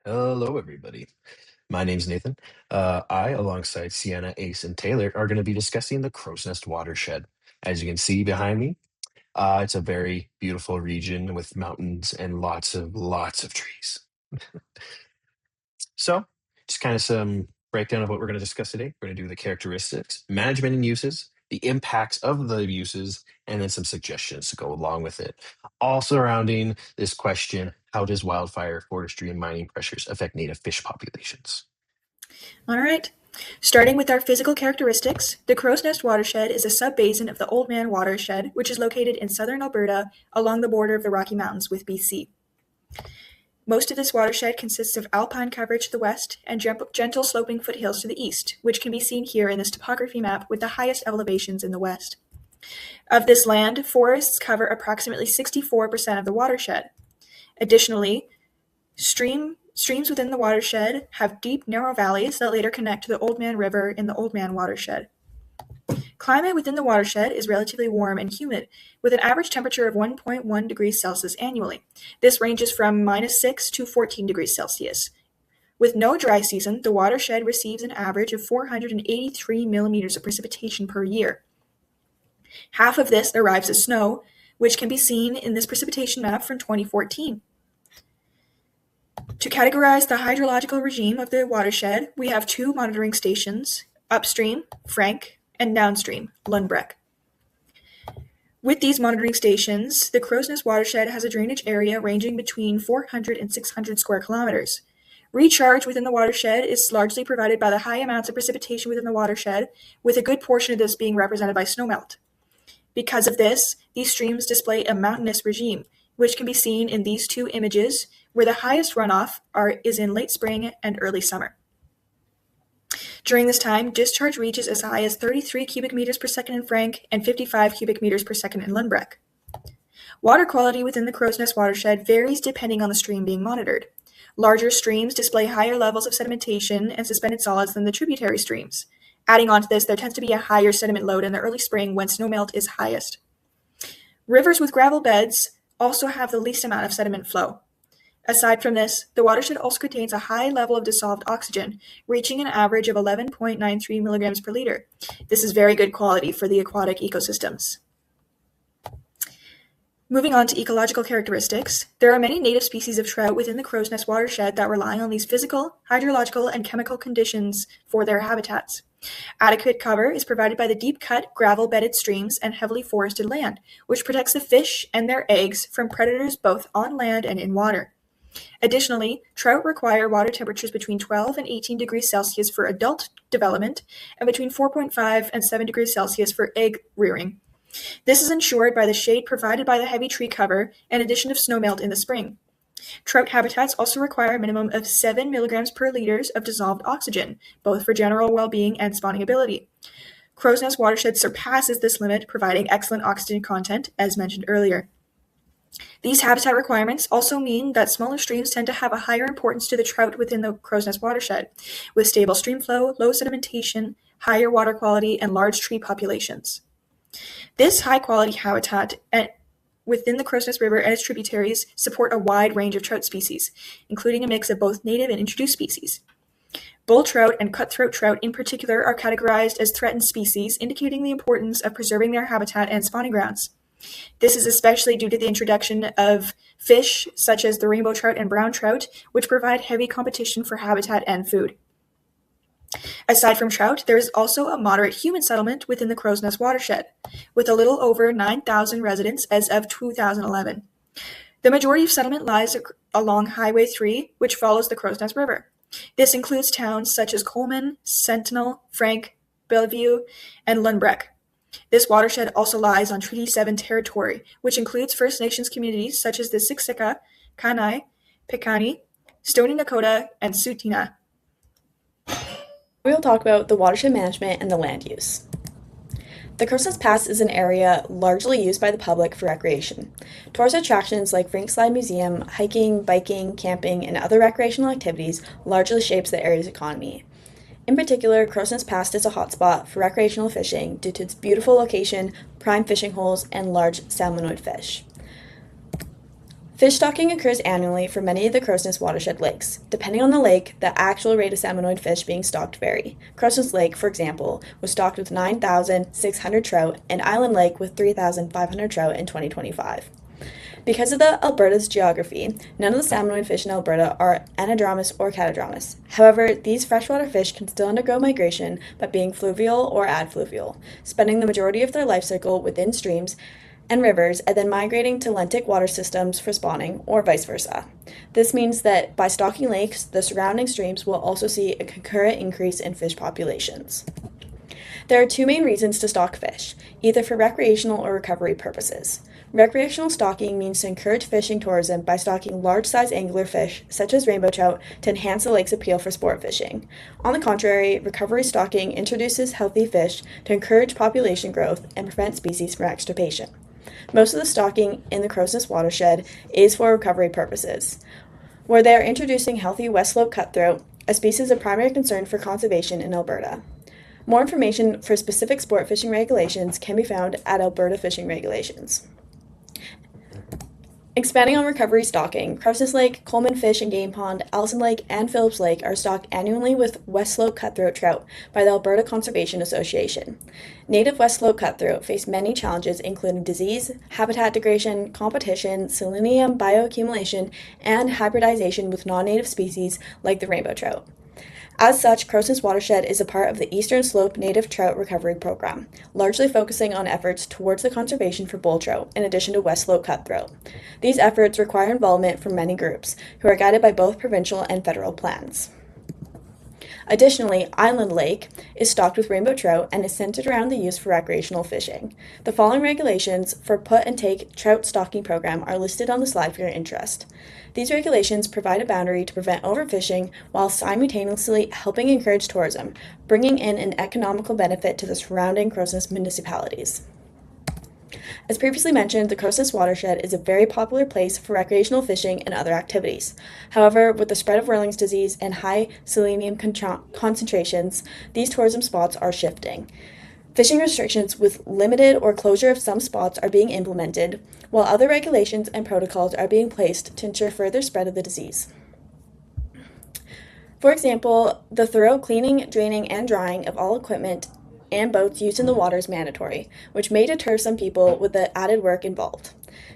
Hello, everybody. My name's Nathan. I, alongside Sienna, Ace, and Taylor, are going to be discussing the Crowsnest Watershed. As you can see behind me, it's a very beautiful region with mountains and lots of trees. So, just kind of some breakdown of what we're going to discuss today. We're going to do the characteristics, management and uses, the impacts of the uses, and then some suggestions to go along with it. All surrounding this question: how does wildfire, forestry, and mining pressures affect native fish populations? All right. Starting with our physical characteristics, the Crowsnest Watershed is a sub-basin of the Old Man Watershed, which is located in southern Alberta along the border of the Rocky Mountains with BC. Most of this watershed consists of alpine coverage to the west and gentle sloping foothills to the east, which can be seen here in this topography map with the highest elevations in the west. Of this land, forests cover approximately 64% of the watershed. Additionally, streams within the watershed have deep, narrow valleys that later connect to the Old Man River in the Old Man watershed. Climate within the watershed is relatively warm and humid, with an average temperature of 1.1 degrees Celsius annually. This ranges from -6 to 14 degrees Celsius. With no dry season, the watershed receives an average of 483 millimeters of precipitation per year. Half of this arrives as snow, which can be seen in this precipitation map from 2014. To categorize the hydrological regime of the watershed, we have two monitoring stations: upstream, Frank, and downstream, Lundbreck. With these monitoring stations, the Crowsnest Watershed has a drainage area ranging between 400 and 600 square kilometers. Recharge within the watershed is largely provided by the high amounts of precipitation within the watershed, with a good portion of this being represented by snowmelt. Because of this, these streams display a mountainous regime, which can be seen in these two images, where the highest runoff is in late spring and early summer. During this time, discharge reaches as high as 33 cubic meters per second in Frank and 55 cubic meters per second in Lundbreck. Water quality within the Crowsnest watershed varies depending on the stream being monitored. Larger streams display higher levels of sedimentation and suspended solids than the tributary streams. Adding on to this, there tends to be a higher sediment load in the early spring when snowmelt is highest. Rivers with gravel beds also have the least amount of sediment flow. Aside from this, the watershed also contains a high level of dissolved oxygen, reaching an average of 11.93 milligrams per liter. This is very good quality for the aquatic ecosystems. Moving on to ecological characteristics, there are many native species of trout within the Crowsnest watershed that rely on these physical, hydrological, and chemical conditions for their habitats. Adequate cover is provided by the deep-cut, gravel-bedded streams and heavily forested land, which protects the fish and their eggs from predators both on land and in water. Additionally, trout require water temperatures between 12 and 18 degrees Celsius for adult development and between 4.5 and 7 degrees Celsius for egg rearing. This is ensured by the shade provided by the heavy tree cover and addition of snowmelt in the spring. Trout habitats also require a minimum of 7 milligrams per liter of dissolved oxygen, both for general well-being and spawning ability. Crowsnest watershed surpasses this limit, providing excellent oxygen content, as mentioned earlier. These habitat requirements also mean that smaller streams tend to have a higher importance to the trout within the Crowsnest watershed, with stable stream flow, low sedimentation, higher water quality, and large tree populations. This high-quality habitat within the Crowsnest River and its tributaries support a wide range of trout species, including a mix of both native and introduced species. Bull trout and cutthroat trout in particular are categorized as threatened species, indicating the importance of preserving their habitat and spawning grounds. This is especially due to the introduction of fish such as the rainbow trout and brown trout, which provide heavy competition for habitat and food. Aside from trout, there is also a moderate human settlement within the Crowsnest watershed, with a little over 9,000 residents as of 2011. The majority of settlement lies along Highway 3, which follows the Crowsnest River. This includes towns such as Coleman, Sentinel, Frank, Bellevue, and Lundbreck. This watershed also lies on Treaty 7 territory, which includes First Nations communities such as the Siksika, Kainai, Piikani, Stoney Nakoda, and Tsuut'ina. We will talk about the watershed management and the land use. The Crowsnest Pass is an area largely used by the public for recreation. Tourist attractions like Frank Slide Museum, hiking, biking, camping, and other recreational activities largely shapes the area's economy. In particular, Crowsnest Pass is a hotspot for recreational fishing due to its beautiful location, prime fishing holes, and large salmonoid fish. Fish stocking occurs annually for many of the Crowsnest Watershed lakes. Depending on the lake, the actual rate of salmonoid fish being stocked vary. Crowsnest Lake, for example, was stocked with 9,600 trout, and Island Lake with 3,500 trout in 2025. Because of Alberta's geography, none of the salmonoid fish in Alberta are anadromous or catadromous. However, these freshwater fish can still undergo migration by being fluvial or adfluvial, spending the majority of their life cycle within streams and rivers, and then migrating to lentic water systems for spawning, or vice versa. This means that by stocking lakes, the surrounding streams will also see a concurrent increase in fish populations. There are two main reasons to stock fish, either for recreational or recovery purposes. Recreational stocking means to encourage fishing tourism by stocking large-size angular fish, such as rainbow trout, to enhance the lake's appeal for sport fishing. On the contrary, recovery stocking introduces healthy fish to encourage population growth and prevent species from extirpation. Most of the stocking in the Crowsnest Watershed is for recovery purposes, where they are introducing healthy West Slope cutthroat, a species of primary concern for conservation in Alberta. More information for specific sport fishing regulations can be found at Alberta Fishing Regulations. Expanding on recovery stocking, Crowsnest Lake, Coleman Fish and Game Pond, Allison Lake, and Phillips Lake are stocked annually with West Slope cutthroat trout by the Alberta Conservation Association. Native West Slope cutthroat face many challenges including disease, habitat degradation, competition, selenium bioaccumulation, and hybridization with non-native species like the rainbow trout. As such, Crowsnest Watershed is a part of the Eastern Slope Native Trout Recovery Program, largely focusing on efforts towards the conservation for bull trout, in addition to West Slope cutthroat. These efforts require involvement from many groups, who are guided by both provincial and federal plans. Additionally, Island Lake is stocked with rainbow trout and is centered around the use for recreational fishing. The following regulations for put and take trout stocking program are listed on the slide for your interest. These regulations provide a boundary to prevent overfishing while simultaneously helping encourage tourism, bringing in an economical benefit to the surrounding Crowsnest municipalities. As previously mentioned, the Crowsnest Watershed is a very popular place for recreational fishing and other activities. However, with the spread of Whirling's disease and high selenium concentrations, these tourism spots are shifting. Fishing restrictions with limited or closure of some spots are being implemented, while other regulations and protocols are being placed to ensure further spread of the disease. For example, the thorough cleaning, draining, and drying of all equipment and boats used in the water is mandatory, which may deter some people with the added work involved.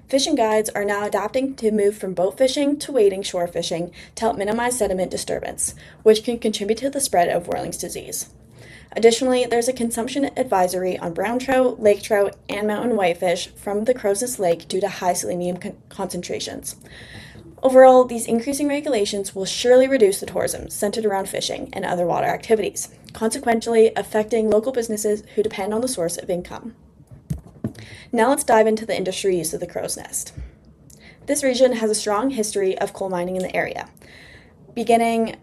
Fishing guides are now adapting to move from boat fishing to wading shore fishing to help minimize sediment disturbance, which can contribute to the spread of Whirling's disease. Additionally, there's a consumption advisory on brown trout, lake trout, and mountain whitefish from the Crowsnest Lake due to high selenium concentrations. Overall, these increasing regulations will surely reduce the tourism centered around fishing and other water activities, consequently affecting local businesses who depend on the source of income. Now let's dive into the industry use of the crow's nest. This region has a strong history of coal mining in the area, beginning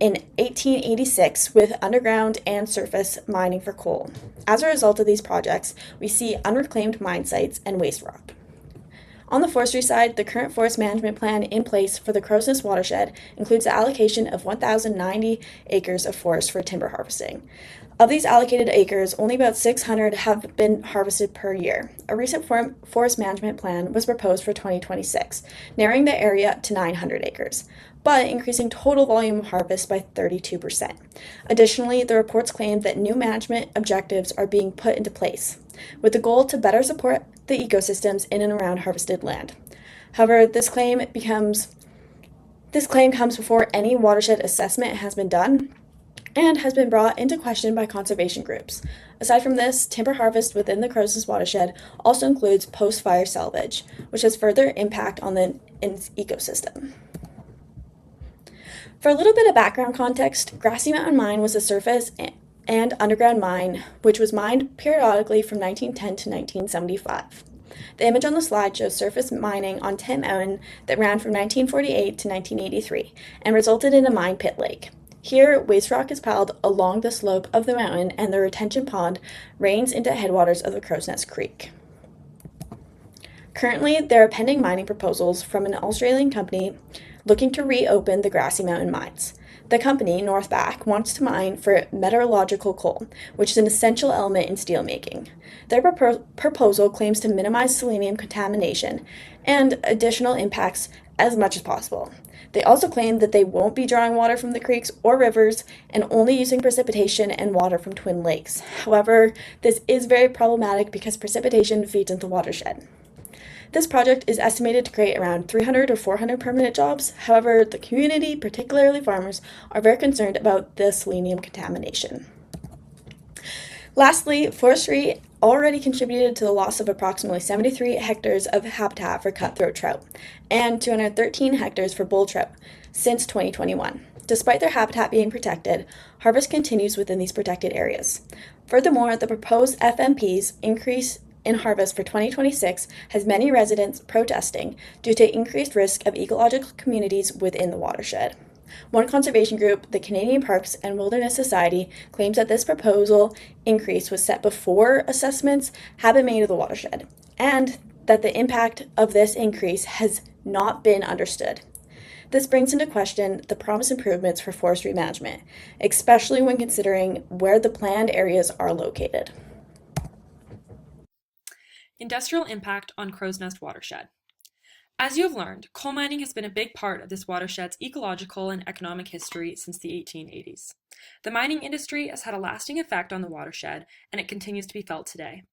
in 1886 with underground and surface mining for coal. As a result of these projects, we see unreclaimed mine sites and waste rock. On the forestry side, the current forest management plan in place for the Crowsnest Watershed includes the allocation of 1,090 acres of forest for timber harvesting. Of these allocated acres, only about 600 have been harvested per year. A recent forest management plan was proposed for 2026, narrowing the area to 900 acres, but increasing total volume of harvest by 32%. Additionally, the reports claim that new management objectives are being put into place, with the goal to better support the ecosystems in and around harvested land. However, this claim comes before any watershed assessment has been done and has been brought into question by conservation groups. Aside from this, timber harvest within the Crowsnest Watershed also includes post-fire salvage, which has further impact on its ecosystem. For a little bit of background context, Grassy Mountain Mine was a surface and underground mine, which was mined periodically from 1910 to 1975. The image on the slide shows surface mining on Tent Mountain that ran from 1948 to 1983 and resulted in a mine pit lake. Here, waste rock is piled along the slope of the mountain and the retention pond drains into headwaters of the Crowsnest Creek. Currently, there are pending mining proposals from an Australian company looking to reopen the Grassy Mountain mines. The company, Northback, wants to mine for metallurgical coal, which is an essential element in steelmaking. Their proposal claims to minimize selenium contamination and additional impacts as much as possible. They also claim that they won't be drawing water from the creeks or rivers and only using precipitation and water from Twin Lakes. However, this is very problematic because precipitation feeds into the watershed. This project is estimated to create around 300 or 400 permanent jobs. However, the community, particularly farmers, are very concerned about the selenium contamination. Lastly, forestry already contributed to the loss of approximately 73 hectares of habitat for cutthroat trout and 213 hectares for bull trout since 2021. Despite their habitat being protected, harvest continues within these protected areas. Furthermore, the proposed FMP's increase in harvest for 2026 has many residents protesting due to increased risk of ecological communities within the watershed. One conservation group, the Canadian Parks and Wilderness Society, claims that this proposal increase was set before assessments have been made of the watershed, and that the impact of this increase has not been understood. This brings into question the promised improvements for forestry management, especially when considering where the planned areas are located. Industrial impact on Crowsnest Watershed. As you have learned, coal mining has been a big part of this watershed's ecological and economic history since the 1880s. The mining industry has had a lasting effect on the watershed, and it continues to be felt today.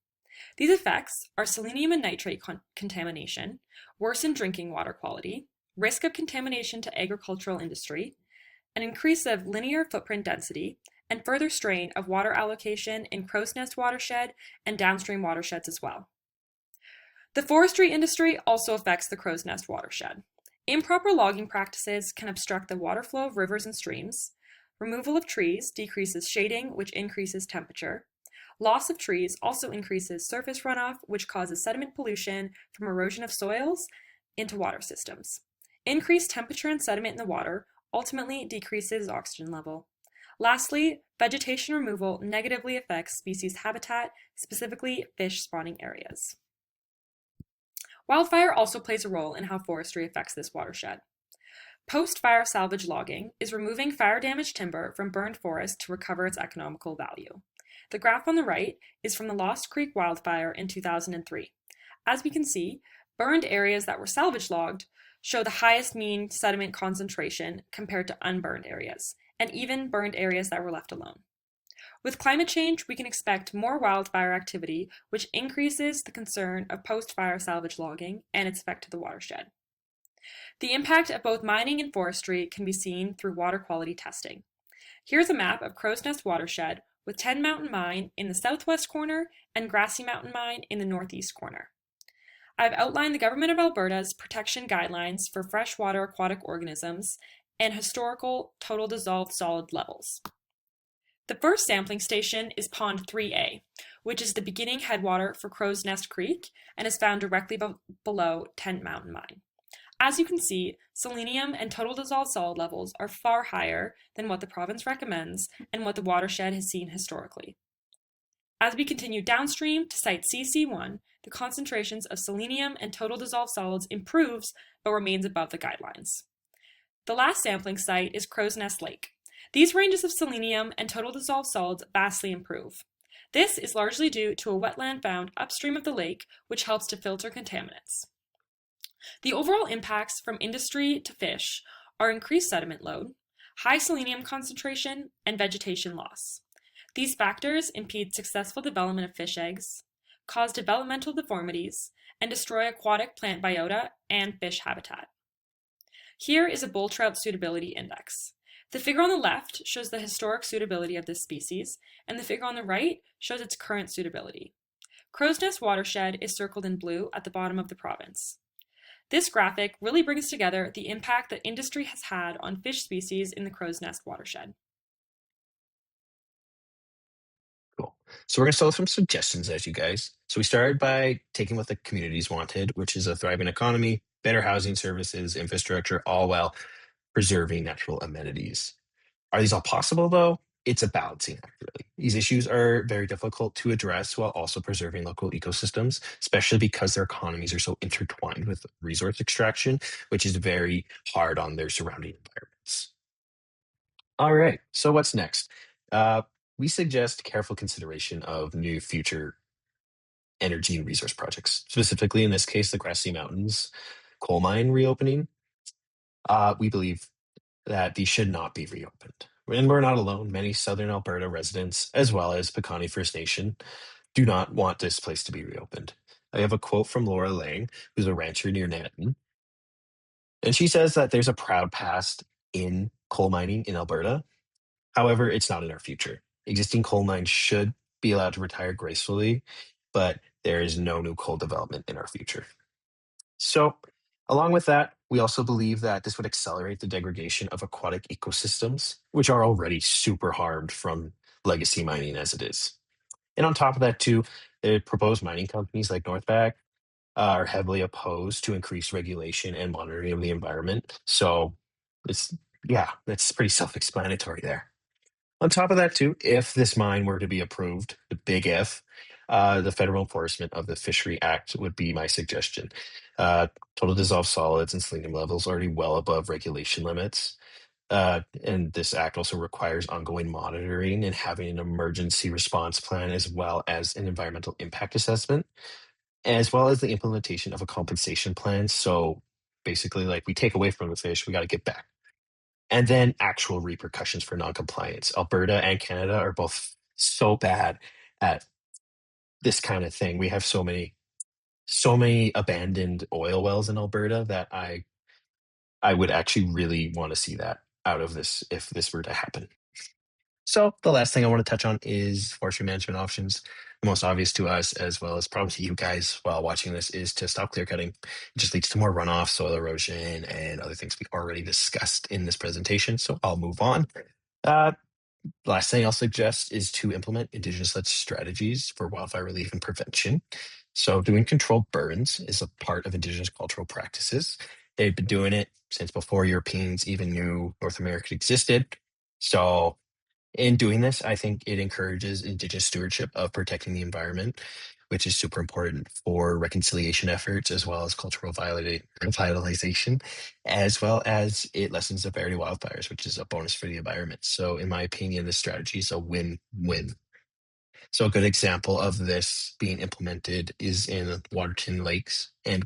These effects are selenium and nitrate contamination, worsened drinking water quality, risk of contamination to agricultural industry, an increase of linear footprint density, and further strain of water allocation in Crowsnest Watershed and downstream watersheds as well. The forestry industry also affects the Crowsnest Watershed. Improper logging practices can obstruct the water flow of rivers and streams. Removal of trees decreases shading, which increases temperature. Loss of trees also increases surface runoff, which causes sediment pollution from erosion of soils into water systems. Increased temperature and sediment in the water ultimately decreases oxygen level. Lastly, vegetation removal negatively affects species habitat, specifically fish spawning areas. Wildfire also plays a role in how forestry affects this watershed. Post-fire salvage logging is removing fire-damaged timber from burned forest to recover its economical value. The graph on the right is from the Lost Creek wildfire in 2003. As we can see, burned areas that were salvage logged show the highest mean sediment concentration compared to unburned areas, and even burned areas that were left alone. With climate change, we can expect more wildfire activity, which increases the concern of post-fire salvage logging and its effect to the watershed. The impact of both mining and forestry can be seen through water quality testing. Here's a map of Crowsnest Watershed with 10 Mountain Mine in the southwest corner and Grassy Mountain Mine in the northeast corner. I've outlined the Government of Alberta's protection guidelines for freshwater aquatic organisms and historical total dissolved solid levels. The first sampling station is Pond 3A, which is the beginning headwater for Crowsnest Creek and is found directly below Tent Mountain Mine. As you can see, selenium and total dissolved solid levels are far higher than what the province recommends and what the watershed has seen historically. As we continue downstream to site CC1, the concentrations of selenium and total dissolved solids improves but remains above the guidelines. The last sampling site is Crowsnest Lake. These ranges of selenium and total dissolved solids vastly improve. This is largely due to a wetland found upstream of the lake, which helps to filter contaminants. The overall impacts from industry to fish are increased sediment load, high selenium concentration, and vegetation loss. These factors impede successful development of fish eggs, cause developmental deformities, and destroy aquatic plant biota and fish habitat. Here is a bull trout suitability index. The figure on the left shows the historic suitability of this species, and the figure on the right shows its current suitability. Crowsnest Watershed is circled in blue at the bottom of the province. This graphic really brings together the impact that industry has had on fish species in the Crowsnest Watershed. Cool. So we're going to start with some suggestions as you guys. So we started by taking what the communities wanted, which is a thriving economy, better housing services, infrastructure, all while preserving natural amenities. Are these all possible though? it's a balancing act, really. These issues are very difficult to address while also preserving local ecosystems, especially because their economies are so intertwined with resource extraction, which is very hard on their surrounding environments. All right, so what's next? Uh, we suggest careful consideration of new future energy and resource projects, specifically in this case, the Grassy Mountains coal mine reopening. We believe that these should not be reopened. And we're not alone. Many Southern Alberta residents, as well as Piikani First Nation, do not want this place to be reopened. I have a quote from Laura Lang, who's a rancher near Nanton. And she says that there's a proud past in coal mining in Alberta. However, it's not in our future. Existing coal mines should be allowed to retire gracefully, but there is no new coal development in our future. So, along with that, we also believe that this would accelerate the degradation of aquatic ecosystems, which are already super harmed from legacy mining as it is. And on top of that, too, the proposed mining companies like Northback are heavily opposed to increased regulation and monitoring of the environment. So, it's, yeah, that's pretty self explanatory there. On top of that, too, if this mine were to be approved, the big if, the federal enforcement of the Fishery Act would be my suggestion. Total dissolved solids and selenium levels already well above regulation limits. And this act also requires ongoing monitoring and having an emergency response plan, as well as an environmental impact assessment, as well as the implementation of a compensation plan. So basically, like we take away from the fish, we got to get back, and then actual repercussions for noncompliance. Alberta and Canada are both so bad at this kind of thing. We have so many abandoned oil wells in Alberta that I would actually really want to see that out of this if this were to happen. So the last thing I want to touch on is forestry management options. The most obvious to us, as well as probably to you guys while watching this, is to stop clear cutting. It just leads to more runoff, soil erosion, and other things we already discussed in this presentation. So I'll move on. Uh, Last thing I'll suggest is to implement Indigenous-led strategies for wildfire relief and prevention. So doing controlled burns is a part of Indigenous cultural practices. They've been doing it since before Europeans even knew North America existed. So in doing this, I think it encourages Indigenous stewardship of protecting the environment, which is super important for reconciliation efforts as well as cultural vitalization, as well as it lessens the severity of wildfires, which is a bonus for the environment. So, in my opinion, this strategy is a win-win. So, a good example of this being implemented is in Waterton Lakes and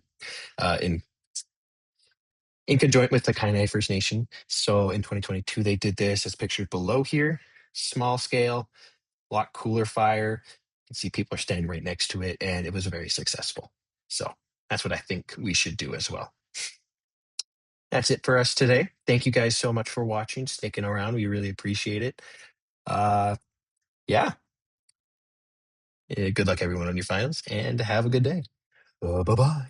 in conjoint with the Kainai First Nation. So in 2022, they did this as pictured below here, small scale, a lot cooler fire. You can see people are standing right next to it, and it was very successful. So that's what I think we should do as well. That's it for us today. Thank you guys so much for watching, sticking around. We really appreciate it. Yeah. Good luck, everyone, on your finals, and have a good day. Bye-bye.